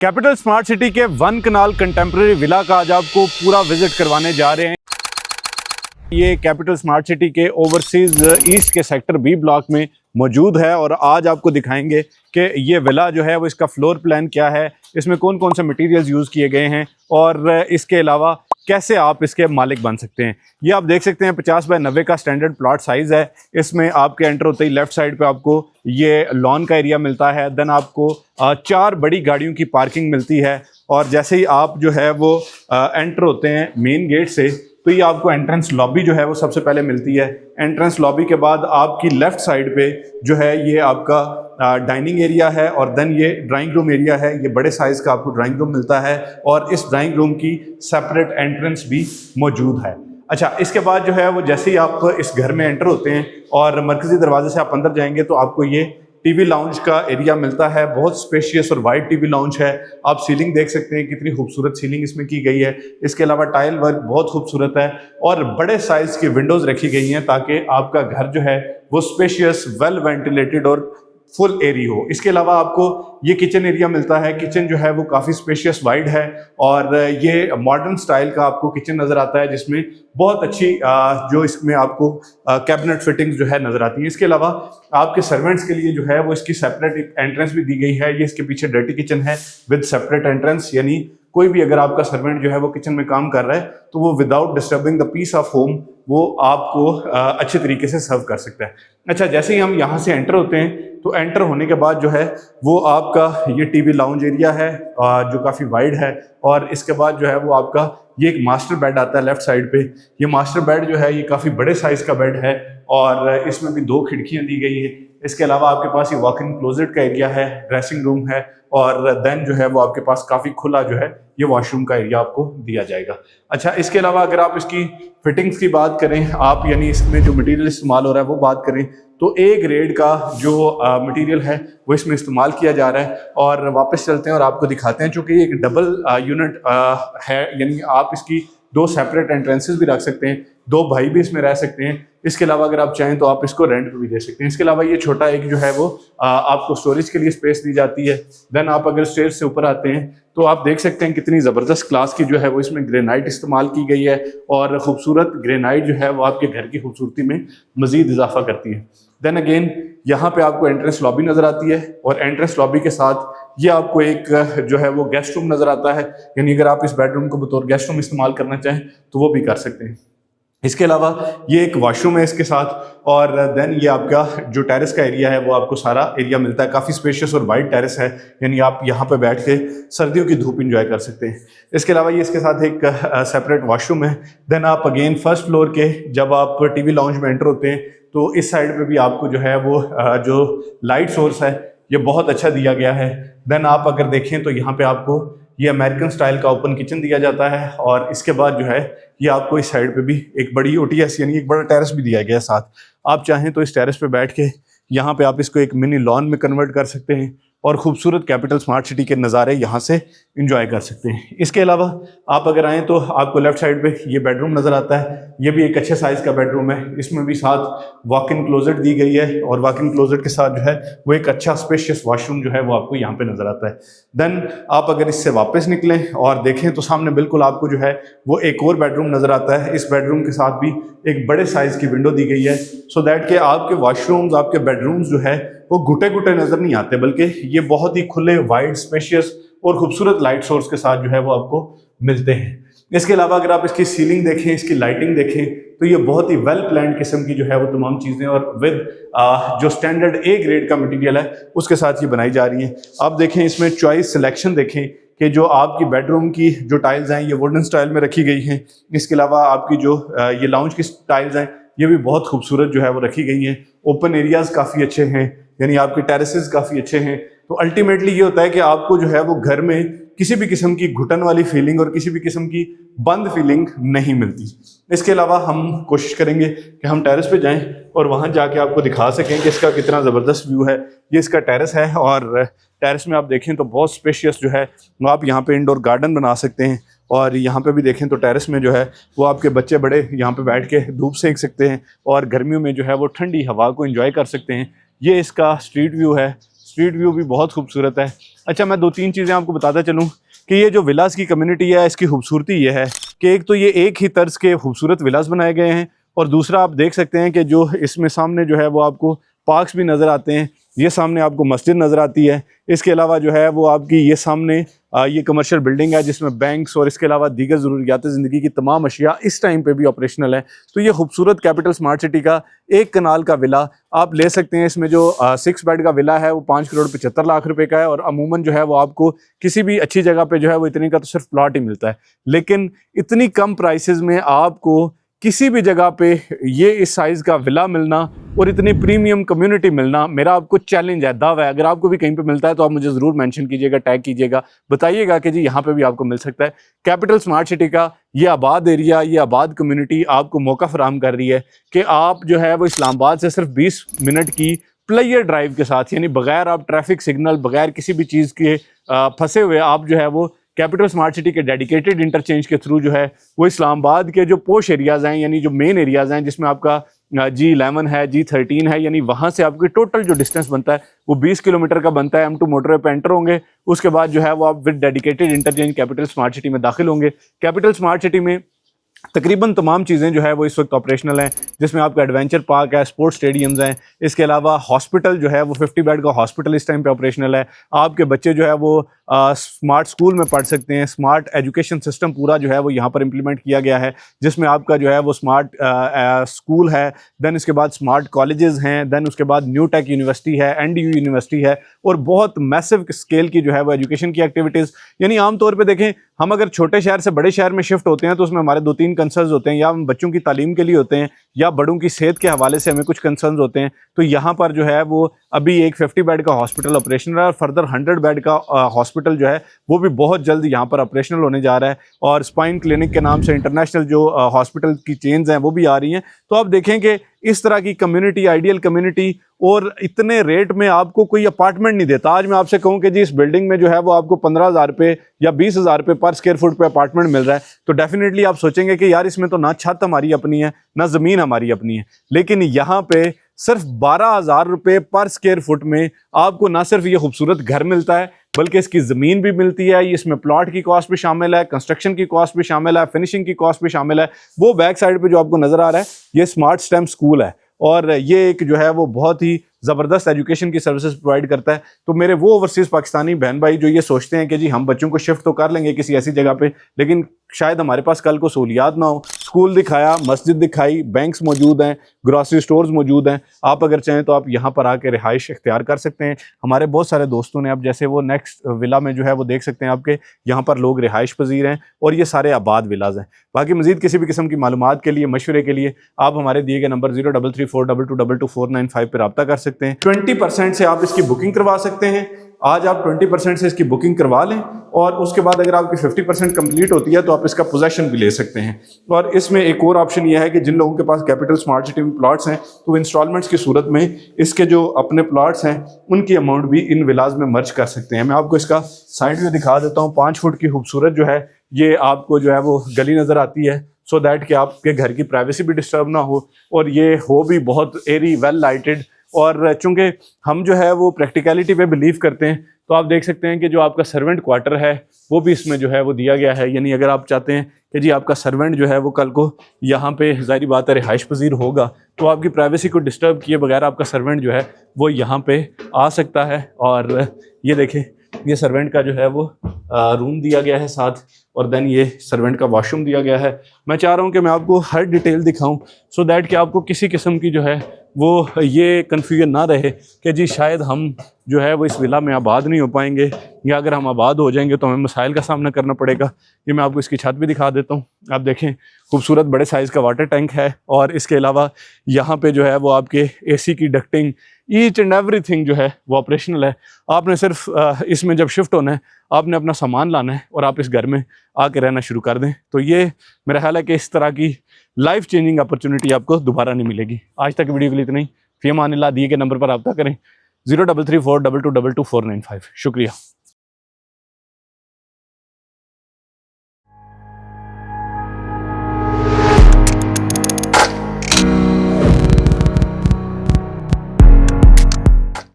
Capital smart city के one कनाल contemporary villa का आज आपको पूरा विजिट करवाने जा रहे हैं। ये कैपिटल स्मार्ट सिटी के ओवरसीज ईस्ट के सेक्टर बी ब्लॉक में मौजूद है और आज आपको दिखाएंगे कि ये विला जो है वो इसका फ्लोर प्लान क्या है, इसमें कौन कौन से मटेरियल्स यूज़ किए गए हैं और इसके अलावा कैसे आप इसके मालिक बन सकते हैं। ये आप देख सकते हैं 50 बाय 90 का स्टैंडर्ड प्लॉट साइज़ है। इसमें आपके एंटर होते ही लेफ़्ट साइड पे आपको ये लॉन का एरिया मिलता है। देन आपको 4 बड़ी गाड़ियों की पार्किंग मिलती है और जैसे ही आप जो है वो एंटर होते हैं मेन गेट से तो ये आपको एंट्रेंस लॉबी जो है वो सबसे पहले मिलती है। एंट्रेंस लॉबी के बाद आपकी लेफ़्ट साइड पे जो है ये आपका डाइनिंग एरिया है और देन ये ड्राइंग रूम एरिया है। ये बड़े साइज़ का आपको ड्राइंग रूम मिलता है और इस ड्राइंग रूम की सेपरेट एंट्रेंस भी मौजूद है। अच्छा, इसके बाद जो है वो जैसे ही आप इस घर में एंटर होते हैं और मरकज़ी दरवाजे से आप अंदर जाएंगे तो आपको ये टीवी लाउंज का एरिया मिलता है। बहुत स्पेशियस और वाइड टीवी लाउंज है। आप सीलिंग देख सकते हैं, कितनी खूबसूरत सीलिंग इसमें की गई है। इसके अलावा टाइल वर्क बहुत खूबसूरत है और बड़े साइज की विंडोज रखी गई हैं ताकि आपका घर जो है वो स्पेशियस, वेल वेंटिलेटेड और फुल एरी हो। इसके अलावा आपको ये किचन एरिया मिलता है। किचन जो है वो काफ़ी स्पेशियस वाइड है और ये मॉडर्न स्टाइल का आपको किचन नज़र आता है जिसमें बहुत अच्छी जो इसमें आपको कैबिनेट फिटिंग्स जो है नज़र आती है। इसके अलावा आपके सर्वेंट्स के लिए जो है वो इसकी सेपरेट एंट्रेंस भी दी गई है। ये इसके पीछे डर्टी किचन है विद सेपरेट एंट्रेंस, यानी कोई भी अगर आपका सर्वेंट जो है वो किचन में काम कर रहा है तो वो without disturbing the peace of home वो आपको अच्छे तरीके से सर्व कर सकता है। अच्छा, जैसे ही हम यहाँ से एंटर होते हैं तो एंटर होने के बाद जो है वो आपका ये टीवी लाउंज एरिया है जो काफ़ी वाइड है और इसके बाद जो है वो आपका ये एक मास्टर बेड आता है लेफ्ट साइड पे। ये मास्टर बेड जो है ये काफ़ी बड़े साइज़ का बेड है और इसमें भी 2 खिड़कियाँ दी गई हैं। इसके अलावा आपके पास ये वॉक इन क्लोजेट का एरिया है, ड्रेसिंग रूम है और देन जो है वो आपके पास काफ़ी खुला जो है ये वॉशरूम का एरिया आपको दिया जाएगा। अच्छा, इसके अलावा अगर आप इसकी फिटिंग्स की बात करें आप, यानी इसमें जो मटेरियल इस्तेमाल हो रहा है वो बात करें तो ए ग्रेड का जो मटेरियल है वो इसमें इस्तेमाल किया जा रहा है। और वापस चलते हैं और आपको दिखाते हैं, चूँकि ये एक डबल यूनिट है, यानी आप इसकी 2 सेपरेट एंट्रेंसेस भी रख सकते हैं, 2 भाई भी इसमें रह सकते हैं। इसके अलावा अगर आप चाहें तो आप इसको रेंट पे भी दे सकते हैं। इसके अलावा ये छोटा एक जो है वो आपको स्टोरेज के लिए स्पेस दी जाती है। देन आप अगर स्टेज से ऊपर आते हैं तो आप देख सकते हैं कितनी ज़बरदस्त क्लास की जो है वो इसमें ग्रेनाइट इस्तेमाल की गई है और ख़ूबसूरत ग्रेनाइट जो है वो आपके घर की खूबसूरती में मज़ीद इजाफा करती है। देन अगेन यहाँ पे आपको एंट्रेंस लॉबी नज़र आती है और एंट्रेंस लॉबी के साथ ये आपको एक जो है वो गेस्ट रूम नज़र आता है, यानी अगर आप इस बेडरूम को बतौर गेस्ट रूम इस्तेमाल करना चाहें तो वो भी कर सकते हैं। इसके अलावा ये एक वॉशरूम है इसके साथ और देन ये आपका जो टेरेस का एरिया है वो आपको सारा एरिया मिलता है। काफ़ी स्पेशियस और वाइड टेरेस है, यानी आप यहाँ पे बैठ के सर्दियों की धूप एंजॉय कर सकते हैं। इसके अलावा ये इसके साथ एक सेपरेट वॉशरूम है। देन आप अगेन फर्स्ट फ्लोर के जब आप टीवी लाउंज में एंटर होते हैं तो इस साइड पे भी आपको जो है वो जो लाइट सोर्स है ये बहुत अच्छा दिया गया है। देन आप अगर देखें तो यहाँ पे आपको ये अमेरिकन स्टाइल का ओपन किचन दिया जाता है और इसके बाद जो है ये आपको इस साइड पे भी एक बड़ी ओटीएस यानी एक बड़ा टेरेस भी दिया गया है साथ। आप चाहें तो इस टेरेस पे बैठ के यहाँ पे आप इसको एक मिनी लॉन में कन्वर्ट कर सकते हैं और खूबसूरत कैपिटल स्मार्ट सिटी के नज़ारे यहाँ से इंजॉय कर सकते हैं। इसके अलावा आप अगर आएँ तो आपको लेफ़्ट साइड पे ये बेडरूम नज़र आता है। ये भी एक अच्छे साइज़ का बेडरूम है। इसमें भी साथ वॉक इन क्लोजेट दी गई है और वॉक इन क्लोजेट के साथ जो है वो एक अच्छा स्पेशियस वॉशरूम जो है वो आपको यहाँ पे नज़र आता है। देन आप अगर इससे वापस निकलें और देखें तो सामने बिल्कुल आपको जो है वो एक और बेडरूम नज़र आता है। इस बेडरूम के साथ भी एक बड़े साइज़ की विंडो दी गई है सो दैट कि आपके वॉशरूम्स, आपके बेडरूम्स जो है वो घुटे घुटे नज़र नहीं आते, बल्कि ये बहुत ही खुले, वाइड, स्पेशियस और खूबसूरत लाइट सोर्स के साथ जो है वो आपको मिलते हैं। इसके अलावा अगर आप इसकी सीलिंग देखें, इसकी लाइटिंग देखें तो ये बहुत ही वेल प्लान्ड किस्म की जो है वो तमाम चीज़ें और विद जो स्टैंडर्ड ए ग्रेड का मटेरियल है उसके साथ ये बनाई जा रही हैं। आप देखें इसमें चॉइस सिलेक्शन देखें कि जो आपकी बेडरूम की जो टाइल्स हैं ये वुडन स्टाइल में रखी गई हैं। इसके अलावा आपकी जो ये लाउंज की टाइल्स हैं ये भी बहुत खूबसूरत जो है वो रखी गई हैं। ओपन एरियाज़ काफ़ी अच्छे हैं, यानी आपके टेरेसेस काफ़ी अच्छे हैं। तो अल्टीमेटली ये होता है कि आपको जो है वो घर में किसी भी किस्म की घुटन वाली फीलिंग और किसी भी किस्म की बंद फीलिंग नहीं मिलती। इसके अलावा हम कोशिश करेंगे कि हम टेरेस पे जाएं और वहाँ जाके आपको दिखा सकें कि इसका कितना ज़बरदस्त व्यू है। ये इसका टेरेस है और टेरेस में आप देखें तो बहुत स्पेशियस जो है आप यहाँ पे इंडोर गार्डन बना सकते हैं और यहाँ पे भी देखें तो टेरेस में जो है वो आपके बच्चे बड़े यहाँ पे बैठ के धूप सेक सकते हैं और गर्मियों में जो है वो ठंडी हवा को एंजॉय कर सकते हैं। ये इसका स्ट्रीट व्यू है। स्ट्रीट व्यू भी बहुत खूबसूरत है। अच्छा, मैं 2-3 चीज़ें आपको बताता चलूँ कि ये जो विलास की कम्युनिटी है, इसकी खूबसूरती ये है कि एक तो ये एक ही तर्ज के खूबसूरत विलास बनाए गए हैं, और दूसरा आप देख सकते हैं कि जो इसमें सामने जो है वो आपको पार्क्स भी नज़र आते हैं। ये सामने आपको मस्जिद नज़र आती है। इसके अलावा जो है वो आपकी ये सामने ये कमर्शियल बिल्डिंग है जिसमें बैंक्स और इसके अलावा दीगर ज़रूरियात ज़िंदगी की तमाम अशिया इस टाइम पे भी ऑपरेशनल है। तो ये खूबसूरत कैपिटल स्मार्ट सिटी का 1 कनाल का विला आप ले सकते हैं। इसमें जो 6 बेड का विला है वो 5 करोड़ 75 लाख रुपए का है, और अमूमन जो है वो आपको किसी भी अच्छी जगह पे जो है वो इतने का तो सिर्फ प्लॉट ही मिलता है। लेकिन इतनी कम प्राइसेस में आपको किसी भी जगह पे ये इस साइज़ का विला मिलना और इतनी प्रीमियम कम्युनिटी मिलना मेरा आपको चैलेंज है, दावा है। अगर आपको भी कहीं पे मिलता है तो आप मुझे ज़रूर मेंशन कीजिएगा, टैग कीजिएगा, बताइएगा कि जी यहाँ पे भी आपको मिल सकता है। कैपिटल स्मार्ट सिटी का ये आबाद एरिया, ये आबाद कम्युनिटी आपको मौका फराहम कर रही है कि आप जो है वो इस्लामाबाद से सिर्फ 20 मिनट की प्लेयर ड्राइव के साथ, यानी बगैर आप ट्रैफिक सिग्नल, बगैर किसी भी चीज़ के फंसे हुए, आप जो है वो कैपिटल स्मार्ट सिटी के डेडिकेटेड इंटरचेंज के थ्रू जो है वो इस्लामाबाद के जो पोश एरियाज़ हैं, यानी जो मेन एरियाज़ हैं जिसमें आपका G11 है, G13 है, यानी वहाँ से आपकी टोटल जो डिस्टेंस बनता है वो 20 किलोमीटर का बनता है। M2 मोटरवे पे एंटर होंगे, उसके बाद जो है वो आप with dedicated interchange capital smart city में दाखिल होंगे। कैपिटल स्मार्ट सिटी में तकरीबन तमाम चीज़ें जो है वो इस वक्त ऑपरेशनल हैं, जिसमें आपका एडवेंचर पार्क है, स्पोर्ट्स स्टेडियम्स हैं। इसके अलावा हॉस्पिटल जो है वो 50 बेड का हॉस्पिटल इस टाइम पे ऑपरेशनल है। आपके बच्चे जो है वो स्मार्ट स्कूल में पढ़ सकते हैं। स्मार्ट एजुकेशन सिस्टम पूरा जो है वो यहाँ पर इम्प्लीमेंट किया गया है, जिसमें आपका जो है वो स्मार्ट स्कूल है, दैन इसके बाद स्मार्ट कॉलेजेस हैं, दैन उसके बाद न्यू टेक यूनिवर्सिटी है, NDU यूनिवर्सिटी है, और बहुत मैसिव स्केल की जो है वो एजुकेशन की एक्टिविटीज़। यानी आमतौर पर देखें, हम अगर छोटे शहर से बड़े शहर में शिफ्ट होते हैं तो उसमें हमारे 2-3 कंसर्न्स होते हैं, या हम बच्चों की तालीम के लिए होते हैं या बड़ों की सेहत के हवाले से हमें कुछ कंसर्न्स होते हैं। तो यहाँ पर जो है वो अभी एक 50 बेड का हॉस्पिटल ऑपरेशनल है, और फर्दर 100 बेड का हॉस्पिटल जो है वो भी बहुत जल्द यहाँ पर ऑपरेशनल होने जा रहा है। और स्पाइन क्लिनिक के नाम से इंटरनेशनल जो हॉस्पिटल की चेन्स हैं वो भी आ रही हैं। तो आप देखें कि इस तरह की कम्युनिटी, आइडियल कम्युनिटी, और इतने रेट में आपको कोई अपार्टमेंट नहीं देता। आज मैं आपसे कहूं कि जी इस बिल्डिंग में जो है वो आपको 15,000 रुपये या 20,000 रुपये पर स्क्वायर फुट पे अपार्टमेंट मिल रहा है, तो डेफिनेटली आप सोचेंगे कि यार इसमें तो ना छत हमारी अपनी है ना ज़मीन हमारी अपनी है। लेकिन यहाँ पे सिर्फ 12,000 रुपये पर स्क्वायर फुट में आपको ना सिर्फ ये खूबसूरत घर मिलता है, बल्कि इसकी ज़मीन भी मिलती है। इसमें प्लॉट की कॉस्ट भी शामिल है, कंस्ट्रक्शन की कॉस्ट भी शामिल है, फिनिशिंग की कॉस्ट भी शामिल है। वो बैक साइड पे जो आपको नज़र आ रहा है ये स्मार्ट स्टेम स्कूल है, और ये एक जो है वो बहुत ही ज़बरदस्त एजुकेशन की सर्विसेज प्रोवाइड करता है। तो मेरे वो ओवरसीज़ पाकिस्तानी बहन भाई जो ये सोचते हैं कि जी हम बच्चों को शिफ्ट तो कर लेंगे किसी ऐसी जगह पे, लेकिन शायद हमारे पास कल को सहूलियात ना हो, स्कूल दिखाया, मस्जिद दिखाई, बैंक्स मौजूद हैं, ग्रॉसरी स्टोर्स मौजूद हैं, आप अगर चाहें तो आप यहाँ पर आके रिहाइश इख्तियार कर सकते हैं। हमारे बहुत सारे दोस्तों ने, अब जैसे वो नेक्स्ट विला में जो है वो देख सकते हैं आपके यहाँ पर लोग रिहाइश पजीर हैं, और ये सारे आबाद विलाज हैं। बाकी मजीद किसी भी किस्म की मालूमात के लिए, मशवरे के लिए आप हमारे दिए गए नंबर 033422222495 पर रब्ता कर सकते हैं। 20% से आप इसकी बुकिंग करवा सकते हैं। आज आप 20% से इसकी बुकिंग करवा लें, और उसके बाद अगर आपकी 50% कंप्लीट होती है तो आप इसका पोजेशन भी ले सकते हैं। और इसमें एक और ऑप्शन यह है कि जिन लोगों के पास कैपिटल स्मार्ट सिटी में प्लॉट्स हैं तो इंस्टॉलमेंट्स की सूरत में इसके जो अपने प्लॉट्स हैं उनकी अमाउंट भी इन विलाज में मर्ज कर सकते हैं। मैं आपको इसका साइड व्यू दिखा देता हूँ। 5 फुट की खूबसूरत जो है ये आपको जो है वो गली नज़र आती है, सो दैट कि आपके घर की प्राइवेसी भी डिस्टर्ब ना हो, और ये हो भी बहुत एरी वेल लाइटेड। और चूँकि हम जो है वो प्रैक्टिकलिटी पे बिलीव करते हैं, तो आप देख सकते हैं कि जो आपका सर्वेंट क्वार्टर है वो भी इसमें जो है वो दिया गया है। यानी अगर आप चाहते हैं कि जी आपका सर्वेंट जो है वो कल को यहाँ पे ज़ाहिर बात है रिहाइश पजीर होगा, तो आपकी प्राइवेसी को डिस्टर्ब किए बगैर आपका सर्वेंट जो है वो यहाँ पे आ सकता है। और ये देखें, ये सर्वेंट का जो है वो रूम दिया गया है साथ, और देन ये सर्वेंट का वॉशरूम दिया गया है। मैं चाह रहा हूँ कि मैं आपको हर डिटेल दिखाऊं, सो दैट कि आपको किसी किस्म की जो है वो ये कन्फ्यूजन ना रहे कि जी शायद हम जो है वो इस विला में आबाद नहीं हो पाएंगे, या अगर हम आबाद हो जाएंगे तो हमें मसाइल का सामना करना पड़ेगा। ये मैं आपको इसकी छत भी दिखा देता हूँ। आप देखें, खूबसूरत बड़े साइज़ का वाटर टैंक है, और इसके अलावा यहाँ पे जो है वो आपके AC की डक्टिंग, ईच एंड एवरीथिंग जो है वो ऑपरेशनल है। आपने सिर्फ इसमें जब शिफ्ट होना है, आपने अपना सामान लाना है और आप इस घर में आके रहना शुरू कर दें। तो ये मेरा ख्याल है कि इस तरह की लाइफ चेंजिंग अपॉर्चुनिटी आपको दोबारा नहीं मिलेगी। आज तक वीडियो के लिए इतना ही। फ़ी अमान अल्लाह। दिए के नंबर पर रब्ता करें 033422222495। शुक्रिया।